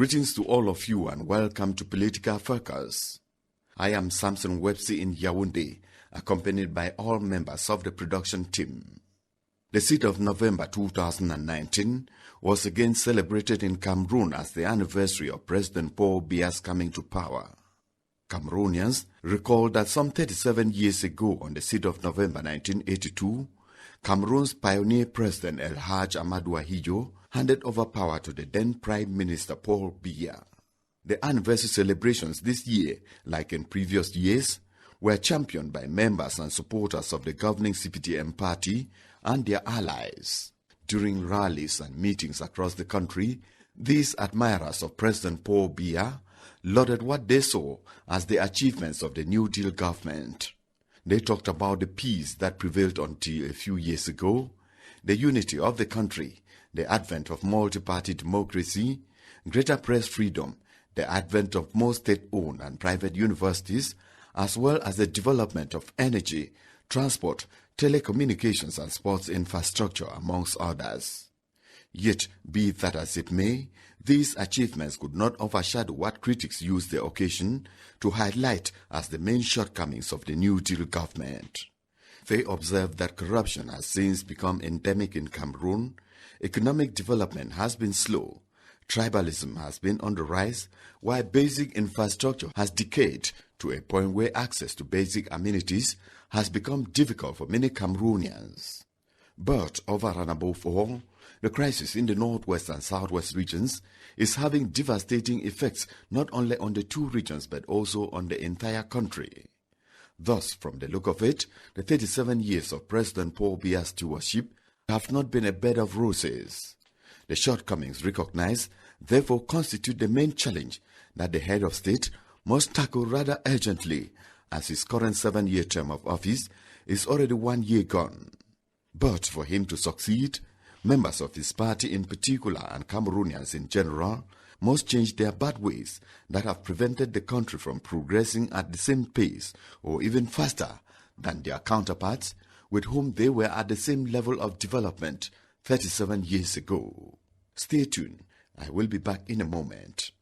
Greetings to all of you and welcome to Political Focus. I am Samson in Yaoundé, accompanied by all members of the production team. The 6th of November 2019 was again celebrated in Cameroon as the anniversary of President Paul Biya's coming to power. Cameroonians recall that some 37 years ago on the 6th of November 1982, Cameroon's pioneer president El Hadj Amadou Ahidjo handed over power to the then Prime Minister Paul Biya. The anniversary celebrations this year, like in previous years, were championed by members and supporters of the governing CPDM party and their allies. During rallies and meetings across the country, these admirers of President Paul Biya lauded what they saw as the achievements of the New Deal government. They talked about the peace that prevailed until a few years ago, the unity of the country, the advent of multi-party democracy, greater press freedom, the advent of more state-owned and private universities, as well as the development of energy, transport, telecommunications and sports infrastructure, amongst others. Yet, be that as it may, these achievements could not overshadow what critics used the occasion to highlight as the main shortcomings of the New Deal government. They observed that corruption has since become endemic in Cameroon, economic development has been slow, tribalism has been on the rise, while basic infrastructure has decayed to a point where access to basic amenities has become difficult for many Cameroonians. But over and above all, the crisis in the northwest and southwest regions is having devastating effects not only on the two regions but also on the entire country. Thus, from the look of it, the 37 years of President Paul Biya's stewardship have not been a bed of roses. The shortcomings recognized therefore constitute the main challenge that the head of state must tackle rather urgently, as his current 7-year term of office is already 1 year gone. But for him to succeed, members of his party in particular and Cameroonians in general must change their bad ways that have prevented the country from progressing at the same pace or even faster than their counterparts with whom they were at the same level of development 37 years ago. Stay tuned. I will be back in a moment.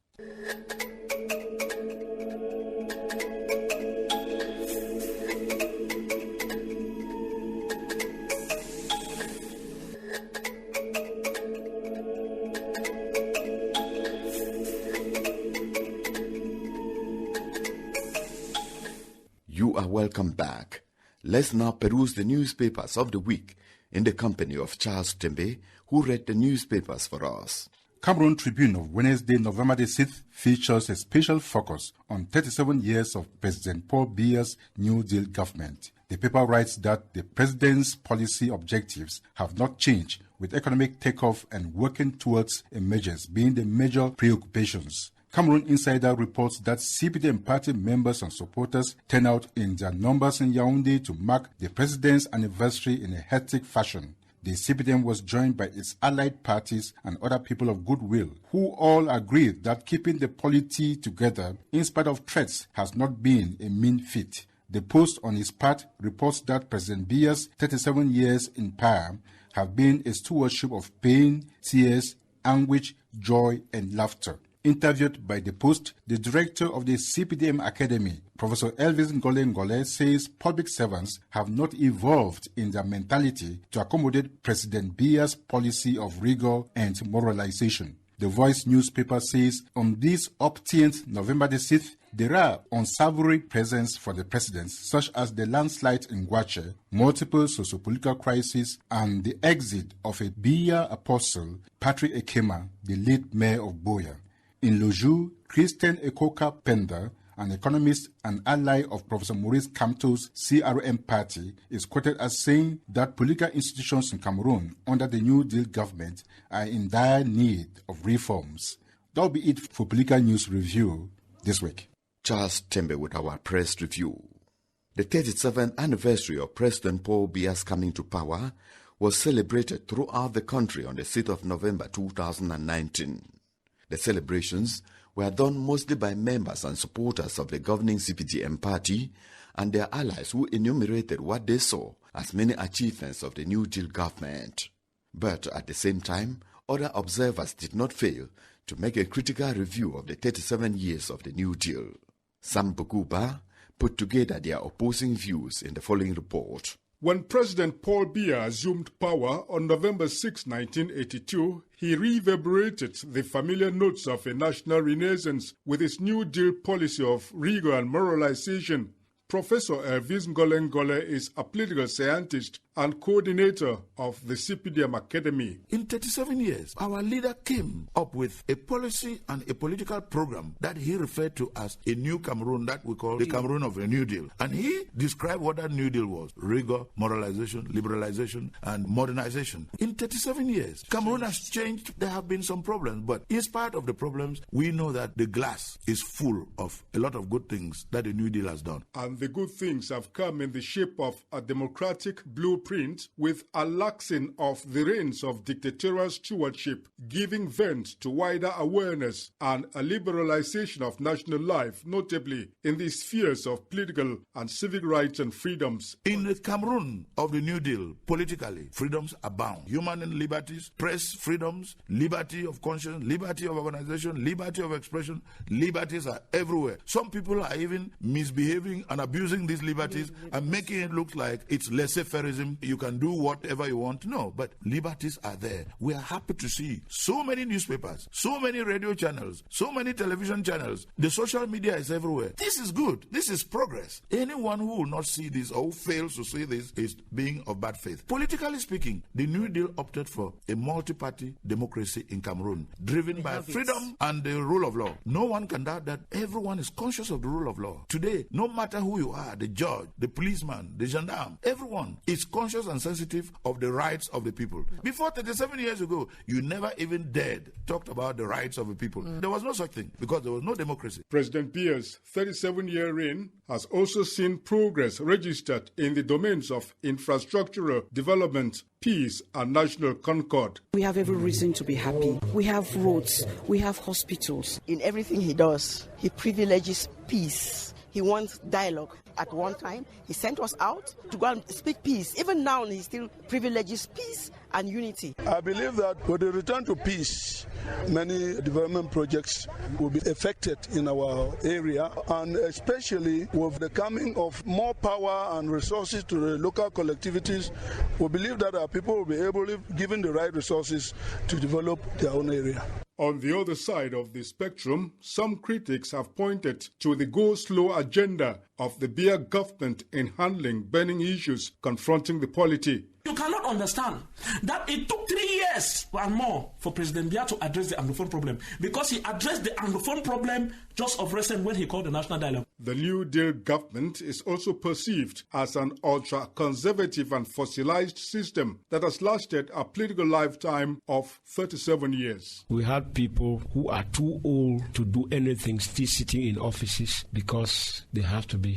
You are welcome back. Let's now peruse the newspapers of the week in the company of Charles Tembe, who read the newspapers for us. Cameroon Tribune of Wednesday, November the 6th features a special focus on 37 years of President Paul Biya's New Deal government. The paper writes that the president's policy objectives have not changed, with economic takeoff and working towards emergence being the major preoccupations. Cameroon Insider reports that CPDM party members and supporters turn out in their numbers in Yaoundé to mark the president's anniversary in a hectic fashion. The CPDM was joined by its allied parties and other people of goodwill, who all agreed that keeping the polity together in spite of threats has not been a mean feat. The Post, on its part, reports that President Biya's 37 years in power have been a stewardship of pain, tears, anguish, joy, and laughter. Interviewed by the Post, the director of the CPDM Academy, Professor Elvis Ngole, says public servants have not evolved in their mentality to accommodate President Biya's policy of rigor and moralization. The Voice newspaper says on this upteenth November the 6th, there are unsavory presents for the president, such as the landslide in Gwache, multiple socio-political crises, and the exit of a Biya apostle, Patrick Ekema, the late mayor of Boya. In Loju, Christian Ekoka Penda, an economist and ally of Professor Maurice Kamto's CRM party, is quoted as saying that political institutions in Cameroon under the New Deal government are in dire need of reforms. That will be it for Political News Review this week. Charles Tembe with our press review. The 37th anniversary of President Paul Biya's coming to power was celebrated throughout the country on the 6th of November 2019. The celebrations were done mostly by members and supporters of the governing CPDM party and their allies who enumerated what they saw as many achievements of the New Deal government. But at the same time, other observers did not fail to make a critical review of the 37 years of the New Deal. Sam Bukuba put together their opposing views in the following report. When President Paul Biya assumed power on November 6, 1982, he reverberated the familiar notes of a national renaissance with his New Deal policy of rigor and moralization. Professor Elvis Ngole is a political scientist and coordinator of the CPDM Academy. In 37 years, our leader came up with a policy and a political program that he referred to as a new Cameroon that we call the Cameroon of a New Deal. And he described what that New Deal was: rigor, moralization, liberalization, and modernization. In 37 years, Cameroon has changed. There have been some problems, but in spite of the problems, we know that the glass is full of a lot of good things that the New Deal has done. And the good things have come in the shape of a democratic blueprint with a laxing of the reins of dictatorial stewardship, giving vent to wider awareness and a liberalization of national life, notably in the spheres of political and civic rights and freedoms. In the Cameroon of the New Deal, politically, freedoms abound. Human liberties, press freedoms, liberty of conscience, liberty of organization, liberty of expression, liberties are everywhere. Some people are even misbehaving and abusing these liberties and making it look like it's laissez-faireism. You can do whatever you want. No, but liberties are there. We are happy to see so many newspapers, so many radio channels, so many television channels. The social media is everywhere. This is good. This is progress. Anyone who will not see this or who fails to see this is being of bad faith. Politically speaking, the New Deal opted for a multi-party democracy in Cameroon, driven by freedom and the rule of law. No one can doubt that everyone is conscious of the rule of law. Today, no matter who you are, the judge, the policeman, the gendarme, everyone is conscious and sensitive of the rights of the people. Before 37 years ago, you never even dared talk about the rights of the people. There was no such thing because there was no democracy. President Biya's 37-year reign has also seen progress registered in the domains of infrastructural development, peace, and national concord. We have every reason to be happy. We have roads, we have hospitals. In everything he does, he privileges peace. He wants dialogue. At one time, he sent us out to go and speak peace. Even now, he still privileges peace and unity. I believe that with the return to peace, many development projects will be affected in our area, and especially with the coming of more power and resources to the local collectivities, we believe that our people will be able, given the right resources, to develop their own area. On the other side of the spectrum, some critics have pointed to the go-slow agenda of the Biya government in handling burning issues confronting the polity. You cannot understand that it took 3 years and more for President Biya to address the Anglophone problem, because he addressed the Anglophone problem just of recent when he called the National Dialogue. The New Deal government is also perceived as an ultra-conservative and fossilized system that has lasted a political lifetime of 37 years. We had people who are too old to do anything still sitting in offices because they have to be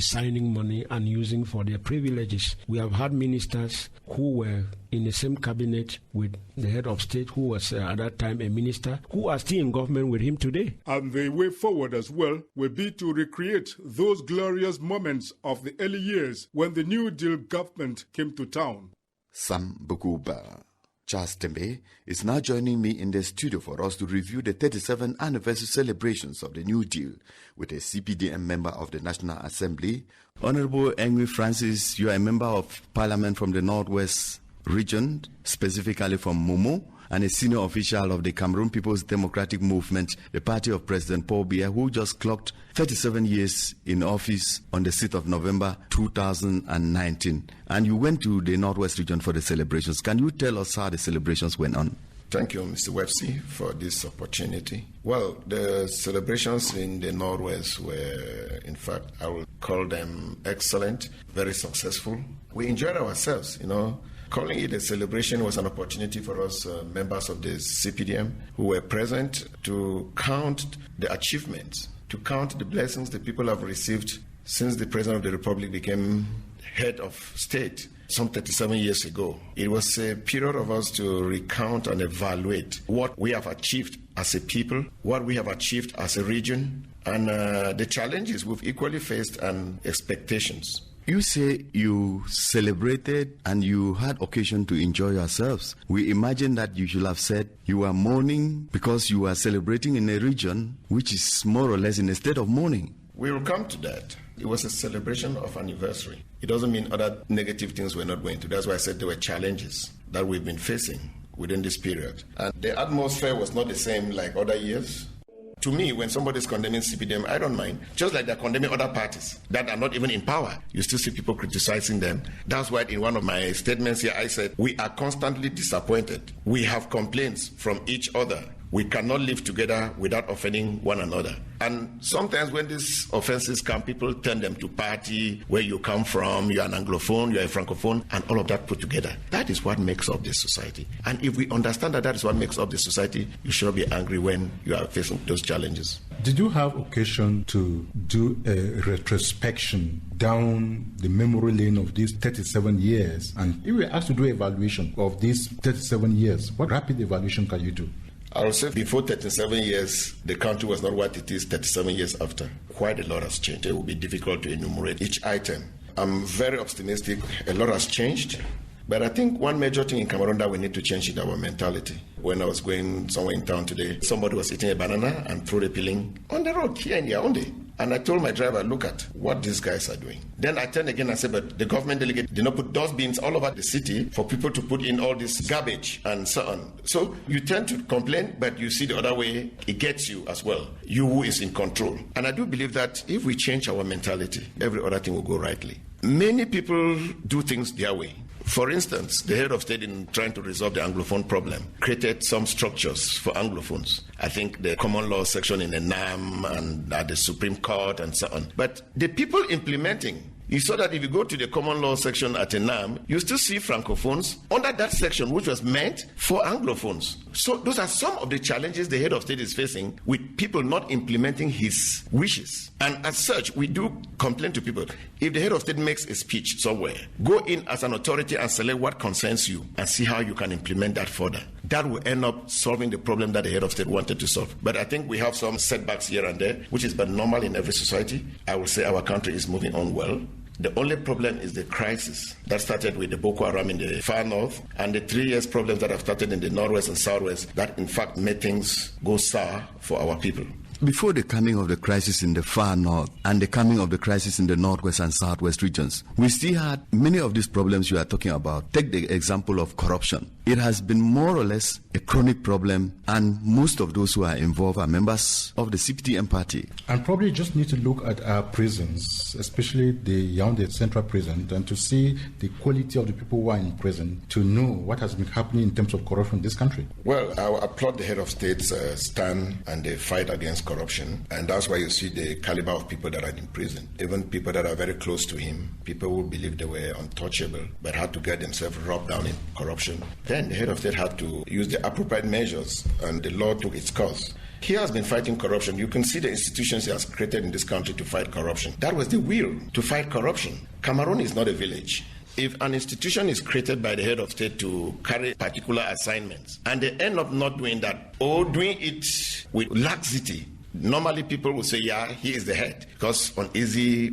signing money and using for their privileges. We have had ministers who were in the same cabinet with the head of state, who was at that time a minister, who are still in government with him today. And the way forward as well will be to recreate those glorious moments of the early years when the New Deal government came to town. Sam Bukuba. Charles Tembe is now joining me in the studio for us to review the 37th anniversary celebrations of the New Deal with a CPDM member of the National Assembly. Honorable Enue Francis, you are a member of Parliament from the Northwest region, specifically from Momo, and a senior official of the Cameroon People's Democratic Movement, the party of President Paul Biya, who just clocked 37 years in office on the 6th of November 2019. And you went to the Northwest region for the celebrations. Can you tell us how the celebrations went on? Thank you, Mr. Websey, for this opportunity. Well, the celebrations in the Northwest were, in fact, I would call them excellent, very successful. We enjoyed ourselves, Calling it a celebration was an opportunity for us, members of the CPDM, who were present, to count the achievements, to count the blessings the people have received since the President of the Republic became head of state some 37 years ago. It was a period of us to recount and evaluate what we have achieved as a people, what we have achieved as a region, and the challenges we've equally faced and expectations. You say you celebrated and you had occasion to enjoy yourselves. We imagine that you should have said you were mourning because you were celebrating in a region which is more or less in a state of mourning. We will come to that. It was a celebration of anniversary. It doesn't mean other negative things we're not going to. That's why I said there were challenges that we've been facing within this period. And the atmosphere was not the same like other years. To me, when somebody's condemning CPDM, I don't mind. Just like they're condemning other parties that are not even in power, you still see people criticizing them. That's why in one of my statements here, I said, we are constantly disappointed. We have complaints from each other. We cannot live together without offending one another. And sometimes when these offenses come, people turn them to party, where you come from, you're an Anglophone, you're a Francophone, and all of that put together. That is what makes up this society. And if we understand that that is what makes up the society, you should not be angry when you are facing those challenges. Did you have occasion to do a retrospection down the memory lane of these 37 years? And if we were asked to do an evaluation of these 37 years, what rapid evaluation can you do? I would say before 37 years, the country was not what it is 37 years after. Quite a lot has changed. It will be difficult to enumerate each item. I'm very optimistic. A lot has changed. But I think one major thing in Cameroon that we need to change is our mentality. When I was going somewhere in town today, somebody was eating a banana and threw the peeling on the road here in Yaoundé. And I told my driver, look at what these guys are doing. Then I turned again and said, but the government delegate did not put dustbins all over the city for people to put in all this garbage and so on. So you tend to complain, but you see the other way, it gets you as well. You who is in control. And I do believe that if we change our mentality, every other thing will go rightly. Many people do things their way. For instance, the head of state, in trying to resolve the Anglophone problem, created some structures for Anglophones. I think the common law section in the NAM and at the Supreme Court and so on. But the people implementing, you saw that if you go to the common law section at NAM, you still see Francophones under that section, which was meant for Anglophones. So those are some of the challenges the head of state is facing with people not implementing his wishes. And as such, we do complain to people. If the head of state makes a speech somewhere, go in as an authority and select what concerns you and see how you can implement that further. That will end up solving the problem that the head of state wanted to solve. But I think we have some setbacks here and there, which is but normal in every society. I will say our country is moving on well. The only problem is the crisis that started with the Boko Haram in the far north and the 3 years problems that have started in the northwest and southwest that in fact made things go sour for our people. Before the coming of the crisis in the far north and the coming of the crisis in the northwest and southwest regions, we still had many of these problems you are talking about. Take the example of corruption. It has been more or less a chronic problem, and most of those who are involved are members of the CPDM party. And probably just need to look at our prisons, especially the Yaoundé Central Prison, and to see the quality of the people who are in prison, to know what has been happening in terms of corruption in this country. Well, I applaud the head of state's stand and the fight against corruption, and that's why you see the caliber of people that are in prison. Even people that are very close to him, people who believe they were untouchable, but had to get themselves rubbed down in corruption. Then the head of state had to use the appropriate measures, and the law took its course. He has been fighting corruption. You can see the institutions he has created in this country to fight corruption. That was the will to fight corruption. Cameroon is not a village. If an institution is created by the head of state to carry particular assignments, and they end up not doing that, or doing it with laxity, normally people will say, yeah, he is the head, because on easy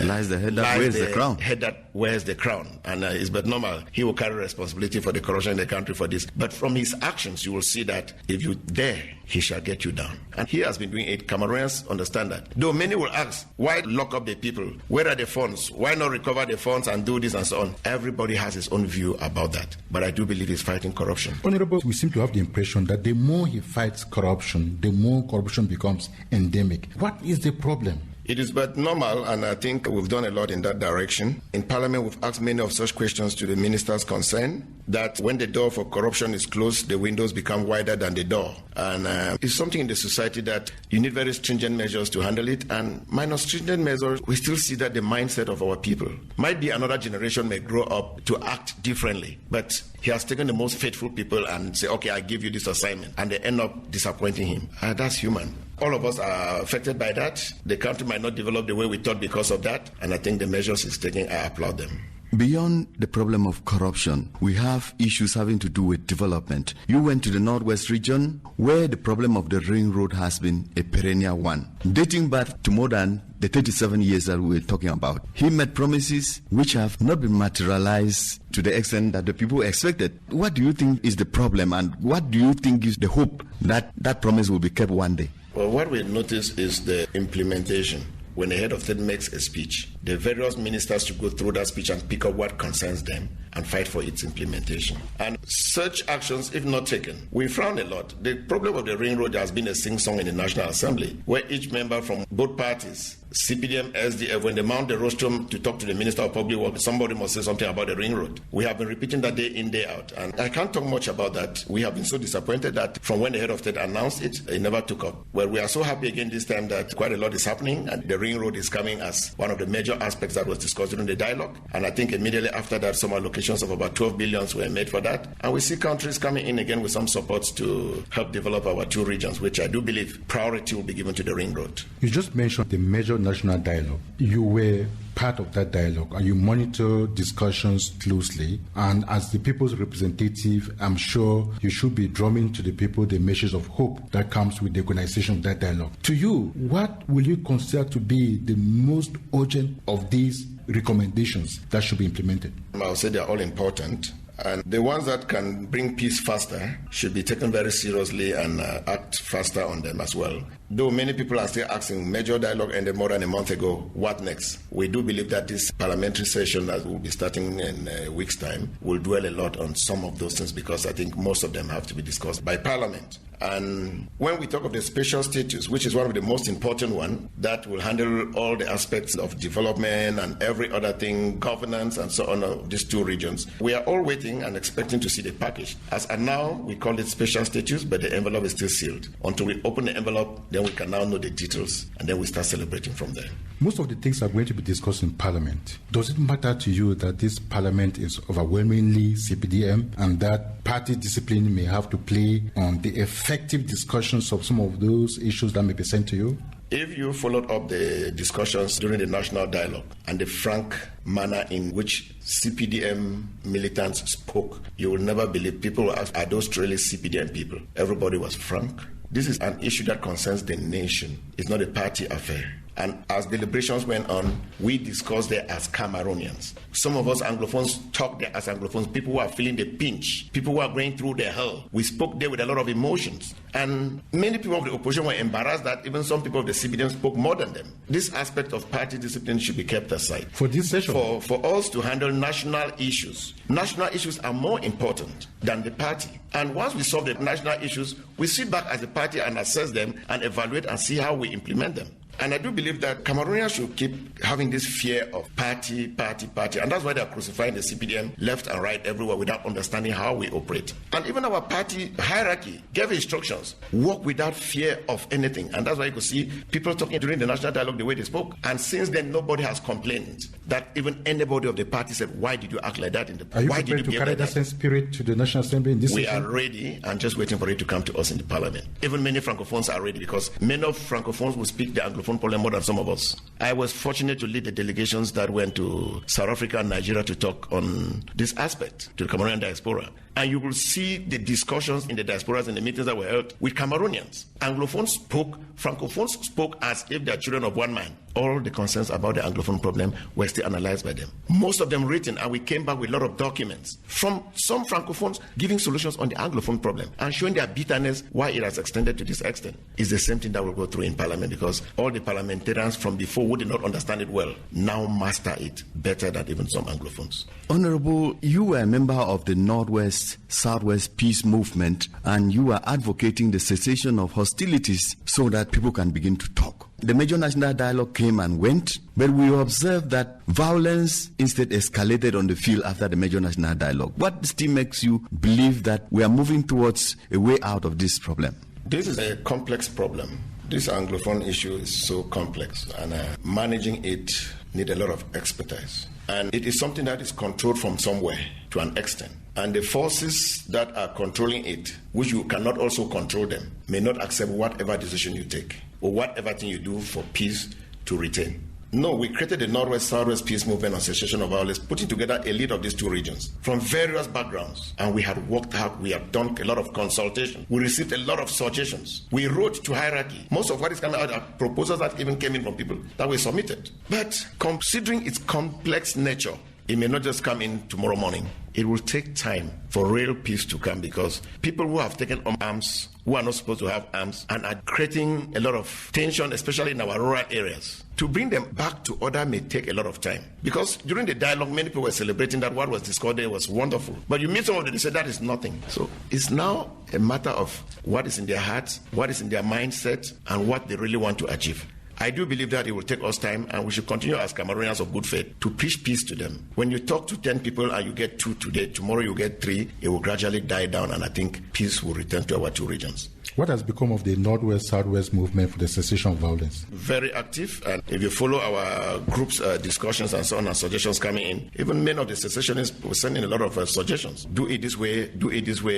lies the head that wears the crown. Head that wears the crown, and it's but normal. He will carry responsibility for the corruption in the country for this. But from his actions, you will see that if you dare, he shall get you down. And he has been doing it. Cameroonians understand that. Though many will ask, why lock up the people? Where are the funds? Why not recover the funds and do this and so on? Everybody has his own view about that. But I do believe he's fighting corruption. Honorable, we seem to have the impression that the more he fights corruption, the more corruption becomes endemic. What is the problem? It is but normal, and I think we've done a lot in that direction. In Parliament, we've asked many of such questions to the ministers concerned, that when the door for corruption is closed, the windows become wider than the door. And it's something in the society that you need very stringent measures to handle it, and minus stringent measures, we still see that the mindset of our people might be another generation may grow up to act differently, but he has taken the most faithful people and say, okay, I give you this assignment, and they end up disappointing him. That's human. All of us are affected by that. The country might not develop the way we thought because of that, and I think the measures he's taking, I applaud them. Beyond the problem of corruption, we have issues having to do with development. You went to the Northwest region where the problem of the ring road has been a perennial one, dating back to more than the 37 years that we were talking about. He made promises which have not been materialized to the extent that the people expected. What do you think is the problem, and what do you think is the hope that that promise will be kept one day? Well, what we notice is the implementation. When the head of state makes a speech, the various ministers should go through that speech and pick up what concerns them and fight for its implementation. And such actions, if not taken, we frown a lot. The problem of the ring road has been a sing-song in the National Assembly, where each member from both parties, CPDM, SDF, when they mount the rostrum to talk to the Minister of Public Works, somebody must say something about the ring road. We have been repeating that day in, day out. And I can't talk much about that. We have been so disappointed that from when the head of state announced it never took up. Well, we are so happy again this time that quite a lot is happening, and the ring road is coming as one of the major aspects that was discussed during the dialogue. And I think immediately after that, some allocations of about 12 billion were made for that. And we see countries coming in again with some supports to help develop our two regions, which I do believe priority will be given to the ring road. You just mentioned the major national dialogue. You were part of that dialogue and you monitor discussions closely. And as the people's representative, I'm sure you should be drumming to the people the message of hope that comes with the organization of that dialogue. To you, what will you consider to be the most urgent of these recommendations that should be implemented? I'll say they're all important. And the ones that can bring peace faster should be taken very seriously and act faster on them as well. Though many people are still asking, major dialogue ended more than a month ago, what next? We do believe that this parliamentary session that will be starting in a week's time will dwell a lot on some of those things, because I think most of them have to be discussed by Parliament. And when we talk of the special status, which is one of the most important one, that will handle all the aspects of development and every other thing, governance and so on of these two regions, we are all waiting and expecting to see the package. As of now, we call it special status, but the envelope is still sealed. Until we open the envelope, then we can now know the details, and then we start celebrating from there. Most of the things are going to be discussed in Parliament. Does it matter to you that this Parliament is overwhelmingly CPDM and that party discipline may have to play on the effective discussions of some of those issues that may be sent to you? If you followed up the discussions during the national dialogue and the frank manner in which CPDM militants spoke, you will never believe. People will ask, are those truly CPDM people? Everybody was frank. This is an issue that concerns the nation. It's not a party affair. And as deliberations went on, we discussed there as Cameroonians. Some of us Anglophones talked there as Anglophones, people who are feeling the pinch, people who are going through the hell. We spoke there with a lot of emotions. And many people of the opposition were embarrassed that even some people of the CPDM spoke more than them. This aspect of party discipline should be kept aside. For this session? For us to handle national issues. National issues are more important than the party. And once we solve the national issues, we sit back as a party and assess them and evaluate and see how we implement them. And I do believe that Cameroonians should keep having this fear of party. And that's why they're crucifying the CPDM left and right everywhere without understanding how we operate. And even our party hierarchy gave instructions, work without fear of anything. And that's why you could see people talking during the national dialogue the way they spoke. And since then, nobody has complained that even anybody of the party said, why did you act like that in the party? Are you prepared to carry that same spirit to the National Assembly in this We session? are ready and just waiting for it to come to us in the Parliament. Even many Francophones are ready, because many of Francophones will speak the Anglophone problem more than some of us. I was fortunate to lead the delegations that went to South Africa and Nigeria to talk on this aspect to the Cameroonian diaspora. And you will see the discussions in the diasporas and the meetings that were held with Cameroonians. Anglophones spoke, Francophones spoke as if they are children of one man. All the concerns about the Anglophone problem were still analyzed by them. Most of them written, and we came back with a lot of documents from some Francophones giving solutions on the Anglophone problem and showing their bitterness why it has extended to this extent. It's the same thing that will go through in Parliament, because all the parliamentarians from before who did not understand it well now master it better than even some Anglophones. Honorable, you were a member of the Northwest Southwest Peace Movement, and you are advocating the cessation of hostilities so that people can begin to talk. The major national dialogue came and went, but we observed that violence instead escalated on the field after the major national dialogue. What still makes you believe that we are moving towards a way out of this problem? This is a complex problem. This Anglophone issue is so complex, and managing it needs a lot of expertise. And it is something that is controlled from somewhere to an extent. And the forces that are controlling it, which you cannot also control them, may not accept whatever decision you take or whatever thing you do for peace to retain. No, we created the Northwest-Southwest Peace Movement Association of Violence, putting together a lead of these two regions from various backgrounds. And we had worked out, we have done a lot of consultation. We received a lot of suggestions. We wrote to hierarchy. Most of what is coming out are proposals that even came in from people that were submitted. But considering its complex nature, it may not just come in tomorrow morning. It will take time for real peace to come, because people who have taken up arms, who are not supposed to have arms, and are creating a lot of tension, especially in our rural areas, to bring them back to order may take a lot of time. Because during the dialogue, many people were celebrating that what was discussed there was wonderful. But you meet some of them, they say that is nothing. So it's now a matter of what is in their hearts, what is in their mindset, and what they really want to achieve. I do believe that it will take us time, and we should continue as Cameroonians of good faith to preach peace to them. When you talk to 10 people and you get 2 today, tomorrow you get 3, it will gradually die down, and I think peace will return to our 2 regions. What has become of the Northwest-Southwest movement for the cessation of violence? Very active, and if you follow our group's discussions and so on and suggestions coming in, even many of the secessionists were sending a lot of suggestions. Do it this way,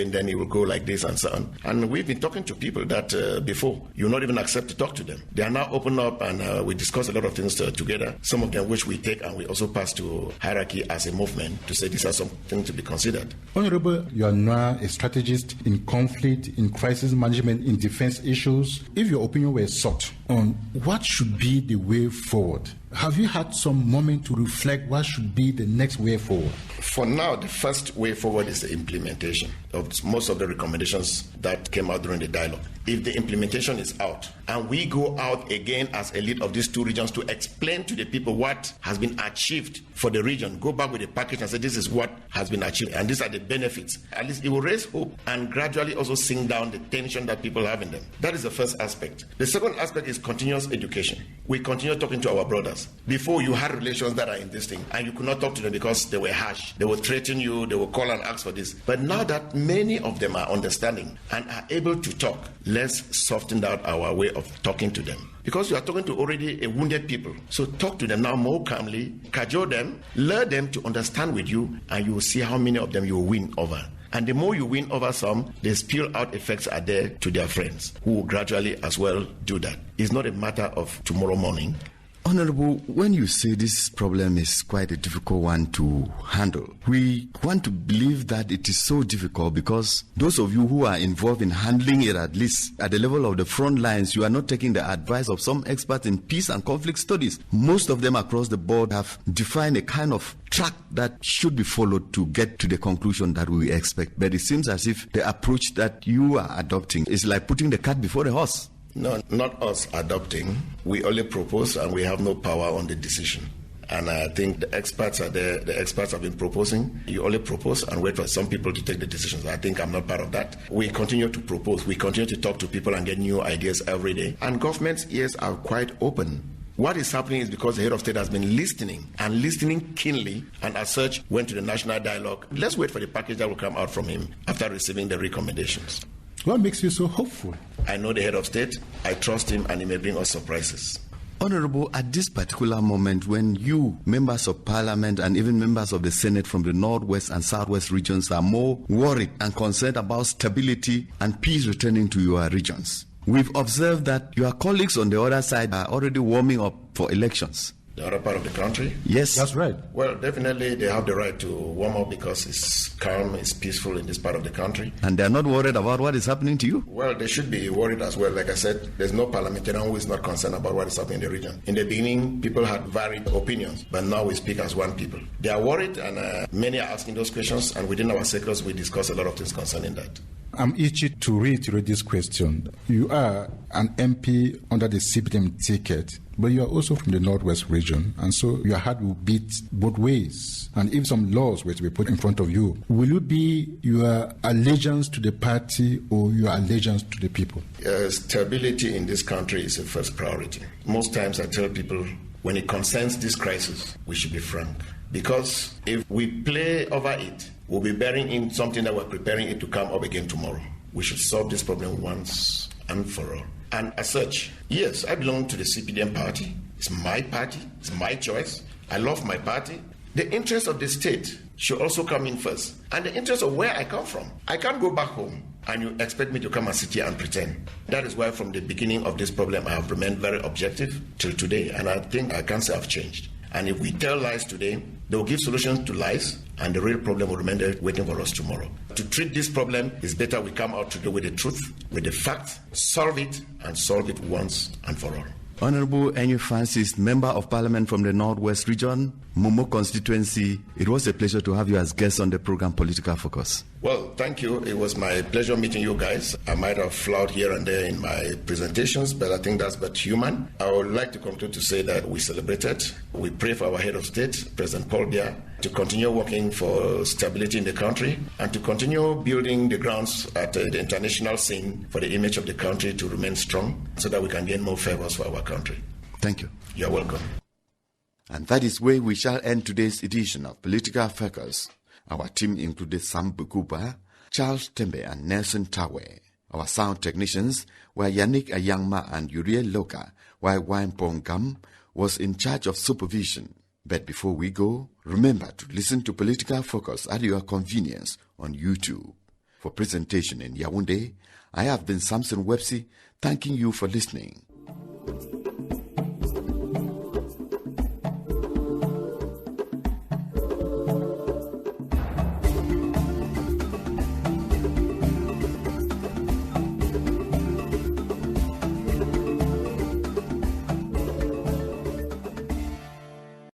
and then it will go like this and so on. And we've been talking to people that before, you not even accept to talk to them. They are now open up, and we discuss a lot of things together, some of them which we take and we also pass to hierarchy as a movement to say these are something to be considered. Honorable, you are now a strategist in conflict, in crisis management, in defense issues. If your opinion were sought on what should be the way forward, have you had some moment to reflect what should be the next way forward? For now, the first way forward is the implementation of most of the recommendations that came out during the dialogue. If the implementation is out, and we go out again as a lead of these 2 regions to explain to the people what has been achieved for the region, go back with a package and say this is what has been achieved and these are the benefits, at least it will raise hope and gradually also sink down the tension that people have in them. That is the first aspect. The second aspect is continuous education. We continue talking to our brothers. Before, you had relations that are in this thing, and you could not talk to them because they were harsh. They would threaten you, they would call and ask for this. But now that many of them are understanding and are able to talk, let's soften out our way of talking to them. Because you are talking to already a wounded people. So talk to them now more calmly, cajole them, lure them to understand with you, and you will see how many of them you will win over. And the more you win over some, the spill out effects are there to their friends, who will gradually as well do that. It's not a matter of tomorrow morning. Honorable, when you say this problem is quite a difficult one to handle, we want to believe that it is so difficult because those of you who are involved in handling it, at least at the level of the front lines, you are not taking the advice of some experts in peace and conflict studies. Most of them across the board have defined a kind of track that should be followed to get to the conclusion that we expect. But it seems as if the approach that you are adopting is like putting the cart before the horse. No, not us adopting. We only propose and we have no power on the decision. And I think the experts are there. The experts have been proposing. You only propose and wait for some people to take the decisions. I think I'm not part of that. We continue to propose. We continue to talk to people and get new ideas every day. And government's ears are quite open. What is happening is because the head of state has been listening and listening keenly, and as such went to the national dialogue. Let's wait for the package that will come out from him after receiving the recommendations. What makes you so hopeful? I know the head of state, I trust him, and he may bring us surprises. Honorable, at this particular moment when you, members of parliament and even members of the Senate from the Northwest and Southwest regions are more worried and concerned about stability and peace returning to your regions, we've observed that your colleagues on the other side are already warming up for elections. The other part of the country? Yes. That's right. Well, definitely they have the right to warm up because it's calm, it's peaceful in this part of the country. And they're not worried about what is happening to you? Well, they should be worried as well. Like I said, there's no parliamentarian who is not concerned about what is happening in the region. In the beginning, people had varied opinions, but now we speak as one people. They are worried, and many are asking those questions, and within our circles, we discuss a lot of things concerning that. I'm itchy to reiterate this question. You are an MP under the CPDM ticket, but you are also from the Northwest region, and so your heart will beat both ways. And if some laws were to be put in front of you, will it be your allegiance to the party or your allegiance to the people? Stability in this country is the first priority. Most times I tell people, when it concerns this crisis, we should be frank. Because if we play over it, we'll be bearing in something that we're preparing it to come up again tomorrow. We should solve this problem once and for all. And as such, yes, I belong to the CPDM party. It's my party. It's my choice. I love my party. The interest of the state should also come in first. And the interest of where I come from. I can't go back home and you expect me to come and sit here and pretend. That is why from the beginning of this problem I have remained very objective till today, and I think I can't say I've changed. And if we tell lies today, they will give solutions to lies, and the real problem will remain there waiting for us tomorrow. To treat this problem, it's better we come out today with the truth, with the facts, solve it, and solve it once and for all. Honorable Enue Francis, Member of Parliament from the Northwest Region, Momo constituency, it was a pleasure to have you as guest on the program Political Focus. Well, thank you. It was my pleasure meeting you guys. I might have flawed here and there in my presentations, but I think that's but human. I would like to conclude to say that we celebrated. We pray for our head of state, President Paul Biya, to continue working for stability in the country and to continue building the grounds at the international scene for the image of the country to remain strong so that we can gain more favors for our country. Thank you. You're welcome. And that is where we shall end today's edition of Political Focus. Our team included Sam Bukuba, Charles Tembe, and Nelson Tawe. Our sound technicians were Yannick Ayangma and Uriel Loka, while Wayne Pongam was in charge of supervision. But before we go, remember to listen to Political Focus at your convenience on YouTube. For presentation in Yaoundé, I have been Samson Websi, thanking you for listening.